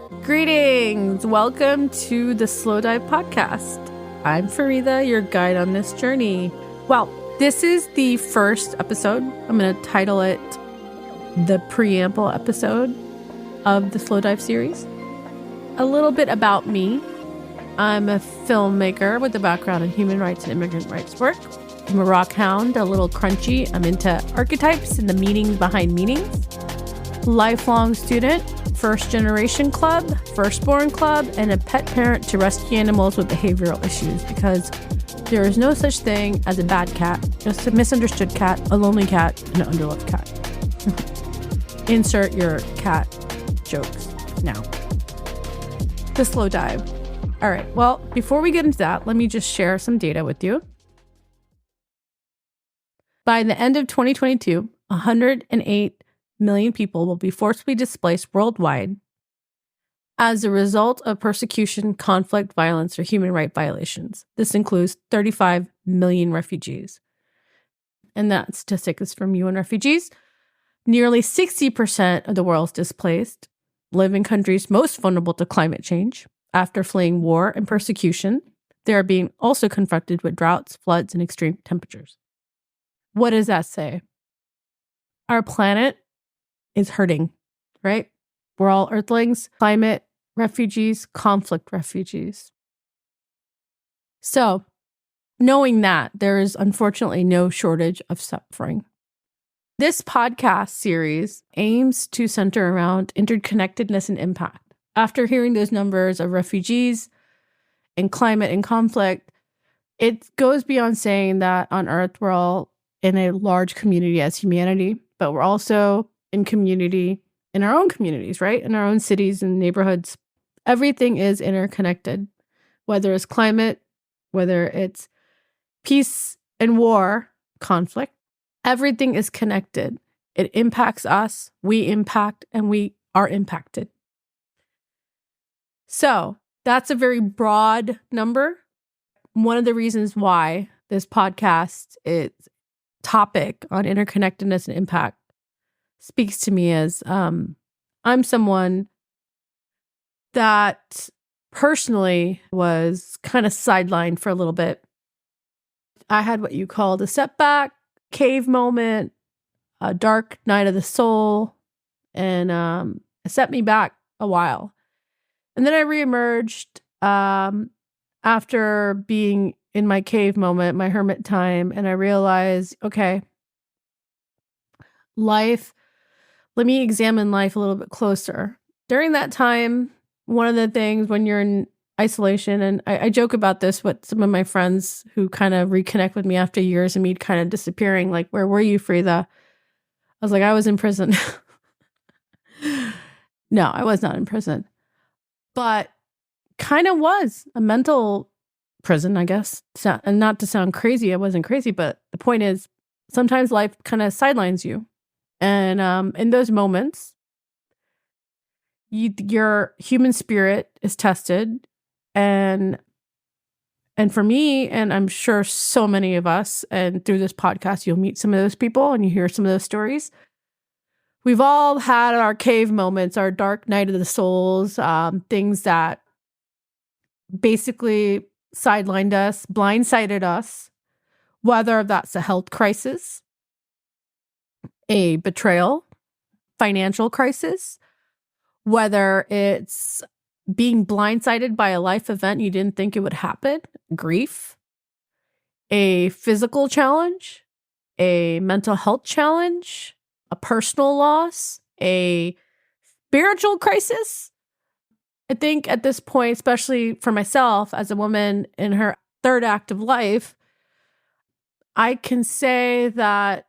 Greetings! Welcome to the Slow Dive Podcast. I'm Farida, your guide on this journey. Well, this is the first episode. I'm going to title it the Preamble episode of the Slow Dive series. A little bit about me. I'm a filmmaker with a background in human rights and immigrant rights work. I'm a rock hound, a little crunchy. I'm into archetypes and the meanings behind meanings. Lifelong student, first generation club, firstborn club, and a pet parent to rescue animals with behavioral issues, because there is no such thing as a bad cat, just a misunderstood cat, a lonely cat, and an underloved cat. Insert your cat jokes now. The Slow Dive. All right, well, before we get into that, let me just share some data with you. By the end of 2022, 108 million people will be forcibly displaced worldwide as a result of persecution, conflict, violence, or human rights violations. This includes 35 million refugees. And that statistic is from UN Refugees. Nearly 60% of the world's displaced live in countries most vulnerable to climate change. After fleeing war and persecution, they are being also confronted with droughts, floods, and extreme temperatures. What does that say? Our planet is hurting, right? We're all earthlings, climate refugees, conflict refugees. So, knowing that, there is unfortunately no shortage of suffering. This podcast series aims to center around interconnectedness and impact. After hearing those numbers of refugees and climate and conflict, it goes beyond saying that on Earth we're all in a large community as humanity, but we're also in community in our own communities, right? In our own cities and neighborhoods. Everything is interconnected, whether it's climate, whether it's peace and war, conflict. Everything is connected. It impacts us, we impact, and we are impacted. So that's a very broad number. One of the reasons why this podcast is topic on interconnectedness and impact speaks to me as I'm someone that personally was kind of sidelined for a little bit. I had what you called a setback, cave moment, a dark night of the soul, and it set me back a while. And then I reemerged after being in my cave moment, my hermit time, and I realized, okay, life, let me examine life a little bit closer. During that time, one of the things when you're in isolation, and I joke about this with some of my friends who kind of reconnect with me after years of me kind of disappearing, like, where were you, Farida? I was like, I was in prison. No, I was not in prison, but kind of was a mental prison, I guess. And not to sound crazy, I wasn't crazy, but the point is sometimes life kind of sidelines you. And in those moments, your human spirit is tested. And for me, and I'm sure so many of us, and through this podcast, you'll meet some of those people and you hear some of those stories. We've all had our cave moments, our dark night of the souls, things that basically sidelined us, blindsided us, whether that's a health crisis, a betrayal, financial crisis, whether it's being blindsided by a life event you didn't think it would happen, grief, a physical challenge, a mental health challenge, a personal loss, a spiritual crisis. I think at this point, especially for myself as a woman in her third act of life, I can say that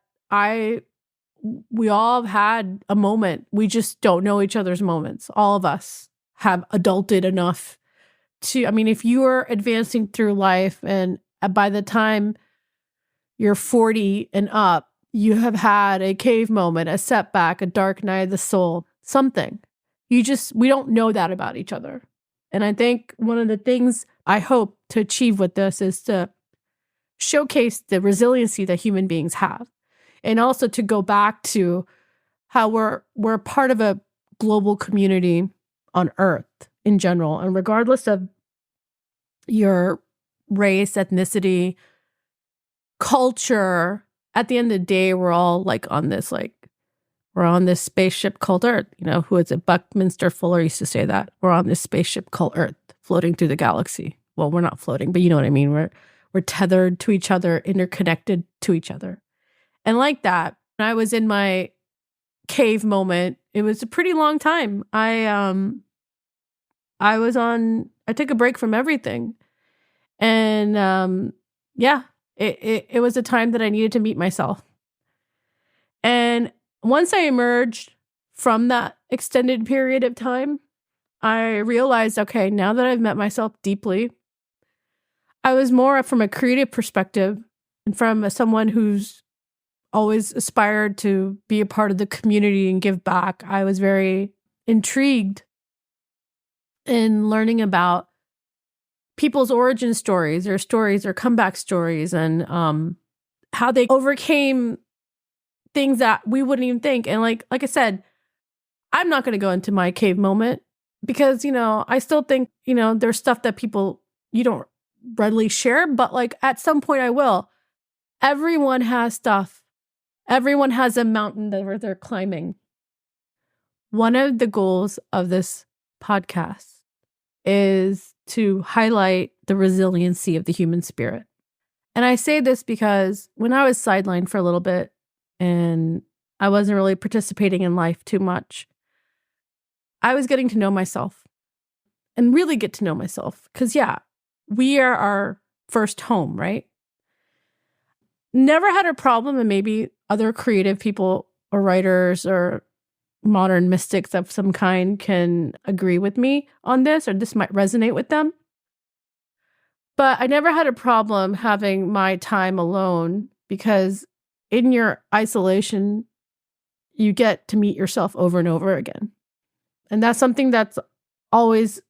we all have had a moment. We just don't know each other's moments. All of us have adulted enough to, I mean, if you are advancing through life and by the time you're 40 and up, you have had a cave moment, a setback, a dark night of the soul, something. We don't know that about each other. And I think one of the things I hope to achieve with this is to showcase the resiliency that human beings have. And also to go back to how we're part of a global community on earth in general. And regardless of your race, ethnicity, culture, at the end of the day, we're all we're on this spaceship called Earth. Who is it? Buckminster Fuller used to say that. We're on this spaceship called Earth, floating through the galaxy. Well, we're not floating, but you know what I mean. We're tethered to each other, interconnected to each other. And like that, when I was in my cave moment, it was a pretty long time. I took a break from everything. And it was a time that I needed to meet myself. And once I emerged from that extended period of time, I realized, okay, now that I've met myself deeply, I was more from a creative perspective and from someone who's always aspired to be a part of the community and give back. I was very intrigued in learning about people's origin stories, their comeback stories, and how they overcame things that we wouldn't even think. And like I said, I'm not going to go into my cave moment because, I still think, there's stuff that you don't readily share, but like at some point I will. Everyone has stuff. Everyone has a mountain that they're climbing. One of the goals of this podcast is to highlight the resiliency of the human spirit. And I say this because when I was sidelined for a little bit and I wasn't really participating in life too much, I was getting to know myself and really get to know myself. Because, we are our first home, right? Never had a problem, and maybe other creative people or writers or modern mystics of some kind can agree with me on this, or this might resonate with them. But I never had a problem having my time alone because in your isolation, you get to meet yourself over and over again. And that's something that's always,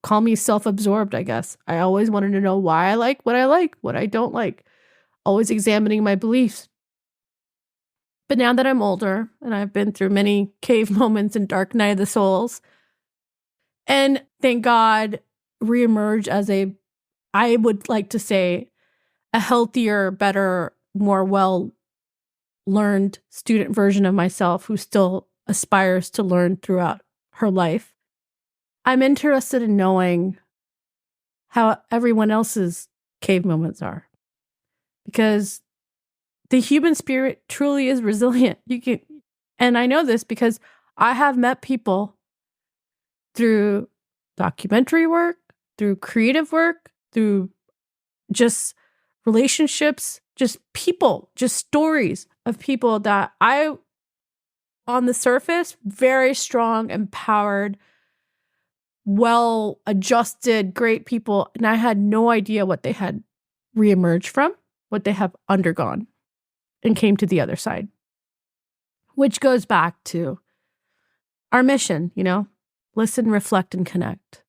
call me self-absorbed, I guess. I always wanted to know why I like, what I don't like. Always examining my beliefs. But now that I'm older and I've been through many cave moments and dark night of the souls, and thank God reemerge as I would like to say, a healthier, better, more well-learned student version of myself who still aspires to learn throughout her life. I'm interested in knowing how everyone else's cave moments are. Because the human spirit truly is resilient. And I know this because I have met people through documentary work, through creative work, through just relationships, just people, just stories of people that on the surface, very strong, empowered, well-adjusted, great people. And I had no idea what they had reemerged from, what they have undergone and came to the other side. Which goes back to our mission, listen, reflect, and connect.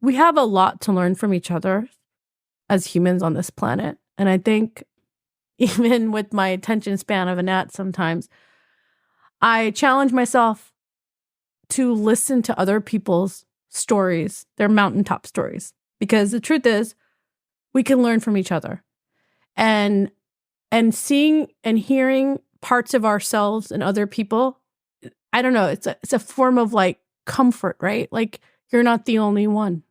We have a lot to learn from each other as humans on this planet. And I think even with my attention span of a gnat sometimes, I challenge myself to listen to other people's stories, their mountaintop stories. Because the truth is, we can learn from each other. And seeing and hearing parts of ourselves and other people, I don't know, it's a form of like comfort, right? Like you're not the only one.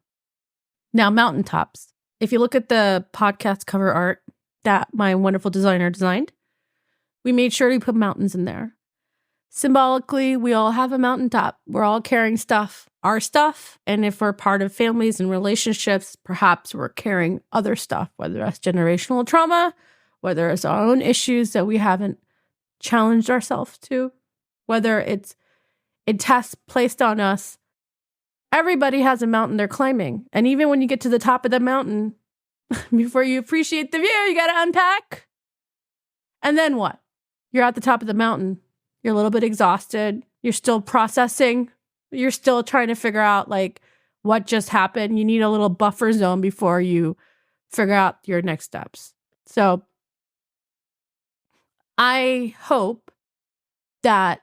Now, mountaintops. If you look at the podcast cover art that my wonderful designer designed, we made sure to put mountains in there. Symbolically, we all have a mountaintop. We're all carrying stuff, our stuff. And if we're part of families and relationships, perhaps we're carrying other stuff, whether that's generational trauma, whether it's our own issues that we haven't challenged ourselves to, whether it's a test placed on us. Everybody has a mountain they're climbing. And even when you get to the top of the mountain, before you appreciate the view, you got to unpack. And then what? You're at the top of the mountain. You're a little bit exhausted. You're still processing. You're still trying to figure out like what just happened. You need a little buffer zone before you figure out your next steps. So I hope that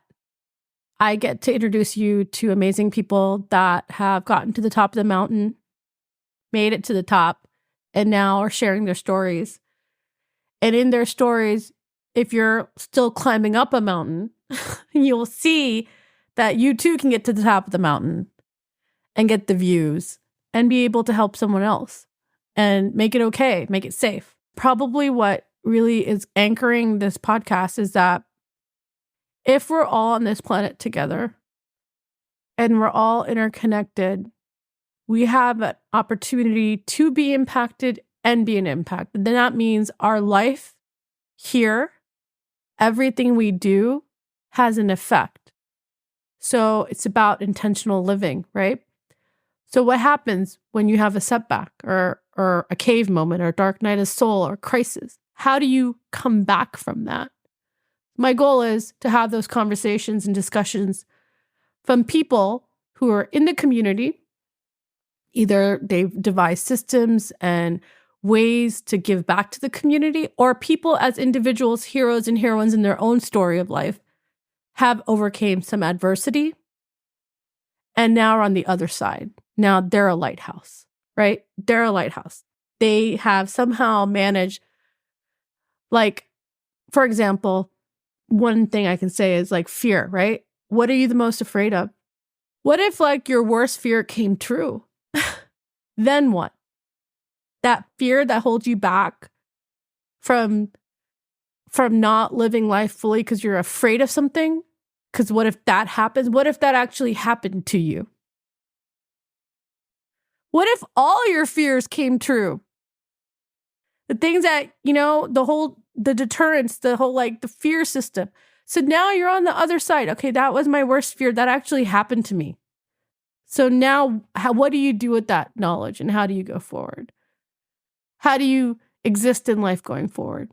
I get to introduce you to amazing people that have gotten to the top of the mountain, made it to the top, and now are sharing their stories. And in their stories, if you're still climbing up a mountain, you'll see that you too can get to the top of the mountain and get the views and be able to help someone else and make it okay, make it safe. Probably what really is anchoring this podcast is that if we're all on this planet together and we're all interconnected, we have an opportunity to be impacted and be an impact. Then that means our life here, everything we do has an effect. So it's about intentional living, right? So what happens when you have a setback or a cave moment or a dark night of soul or crisis? How do you come back from that? My goal is to have those conversations and discussions from people who are in the community. Either they've devised systems and ways to give back to the community, or people as individuals, heroes and heroines in their own story of life, have overcame some adversity and now are on the other side. Now they're a lighthouse, right? They're a lighthouse. They have somehow managed, like, for example, one thing I can say is like fear, right? What are you the most afraid of? What if like your worst fear came true? Then what? That fear that holds you back from not living life fully because you're afraid of something? Because what if that happens? What if that actually happened to you? What if all your fears came true? The things that, the deterrence, the whole like the fear system. So now you're on the other side. Okay, that was my worst fear. That actually happened to me. So now what do you do with that knowledge and how do you go forward? How do you exist in life going forward?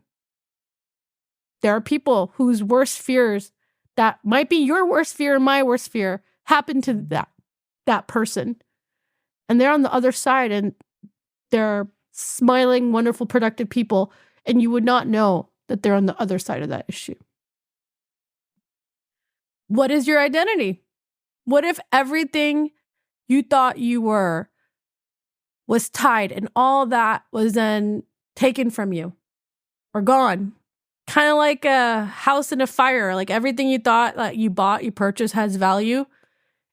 There are people whose worst fears that might be your worst fear and my worst fear happen to that person. And they're on the other side and they're smiling, wonderful, productive people. And you would not know that they're on the other side of that issue. What is your identity? What if everything you thought you were was tied and all that was then taken from you or gone? Kind of like a house in a fire. Like everything you thought that you bought, you purchased has value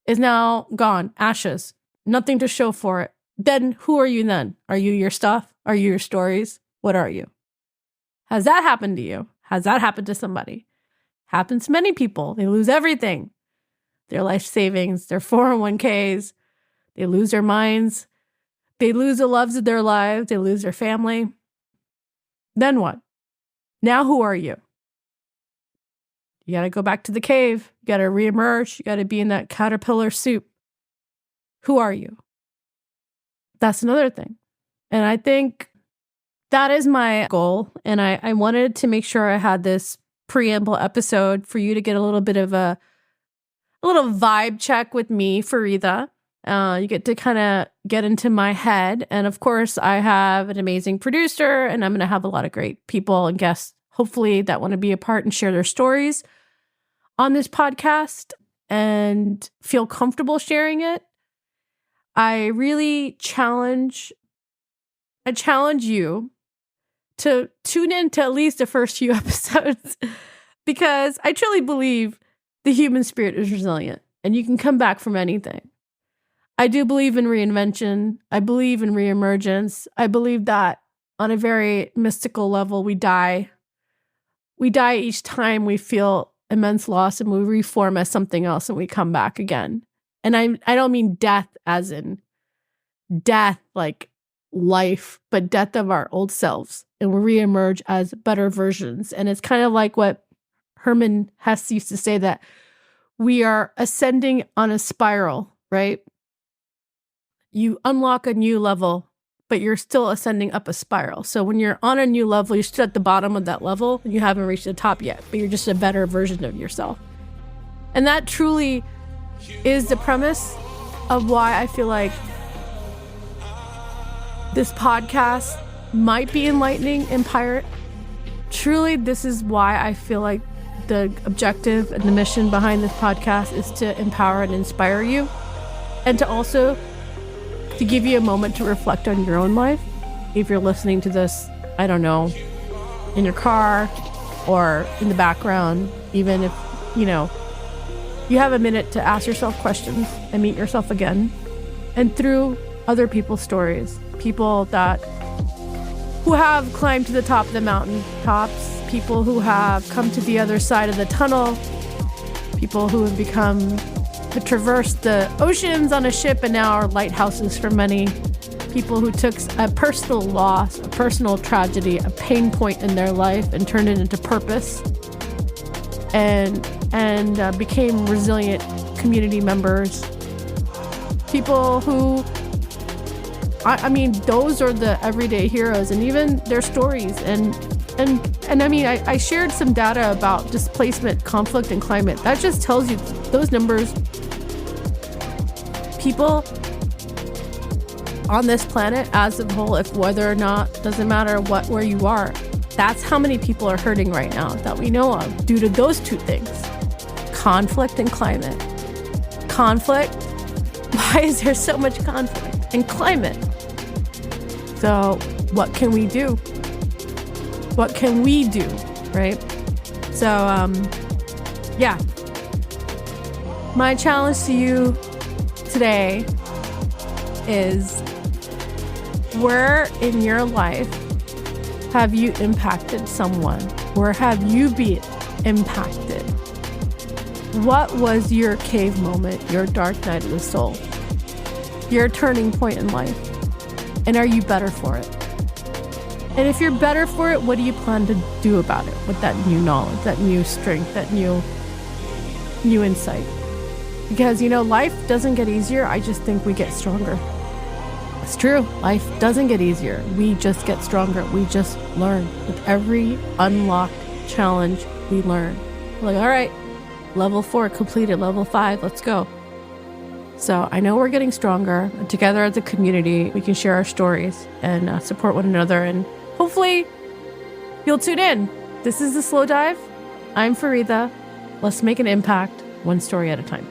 is now gone, ashes, nothing to show for it. Then who are you then? Are you your stuff? Are you your stories? What are you? Has that happened to you? Has that happened to somebody? Happens to many people. They lose everything. Their life savings, their 401ks. They lose their minds. They lose the loves of their lives. They lose their family. Then what? Now who are you? You got to go back to the cave. You got to reemerge. You got to be in that caterpillar soup. Who are you? That's another thing. And I think that is my goal. And I wanted to make sure I had this preamble episode for you to get a little bit of a little vibe check with me, Farida. You get to kind of get into my head. And of course, I have an amazing producer and I'm going to have a lot of great people and guests, hopefully, that want to be a part and share their stories on this podcast and feel comfortable sharing it. I really challenge you to tune in to at least the first few episodes because I truly believe the human spirit is resilient and you can come back from anything. I do believe in reinvention. I believe in reemergence. I believe that on a very mystical level, we die. We die each time we feel immense loss and we reform as something else and we come back again. And I don't mean death as in death like life, but death of our old selves. And we reemerge as better versions. And it's kind of like what Herman Hesse used to say, that we are ascending on a spiral, right? You unlock a new level, but you're still ascending up a spiral. So when you're on a new level, you're still at the bottom of that level and you haven't reached the top yet, but you're just a better version of yourself. And that truly is the premise of why I feel like this podcast might be enlightening and pirate. Truly, this is why I feel like the objective and the mission behind this podcast is to empower and inspire you, and to also to give you a moment to reflect on your own life. If you're listening to this, I don't know, in your car or in the background, even if, you have a minute to ask yourself questions and meet yourself again. And through other people's stories, people who have climbed to the top of the mountain tops, people who have come to the other side of the tunnel, people who have traversed the oceans on a ship and now are lighthouses for many, people who took a personal loss, a personal tragedy, a pain point in their life and turned it into purpose and became resilient community members. People who, those are the everyday heroes, and even their stories. I shared some data about displacement, conflict, and climate. That just tells you those numbers. People on this planet as a whole, if whether or not, doesn't matter where you are, that's how many people are hurting right now that we know of due to those two things, conflict and climate. Conflict, why is there so much conflict? And climate. So what can we do? What can we do, right? So, my challenge to you today is, where in your life have you impacted someone? Where have you been impacted? What was your cave moment, your dark night of the soul, your turning point in life? And are you better for it? And if you're better for it, what do you plan to do about it with that new knowledge, that new strength, that new insight? Because, life doesn't get easier. I just think we get stronger. It's true. Life doesn't get easier. We just get stronger. We just learn. With every unlocked challenge, we learn. We're like, all right, level 4 completed, level 5, let's go. So I know we're getting stronger. And together as a community, we can share our stories and support one another. And hopefully you'll tune in. This is The Slow Dive. I'm Farida. Let's make an impact one story at a time.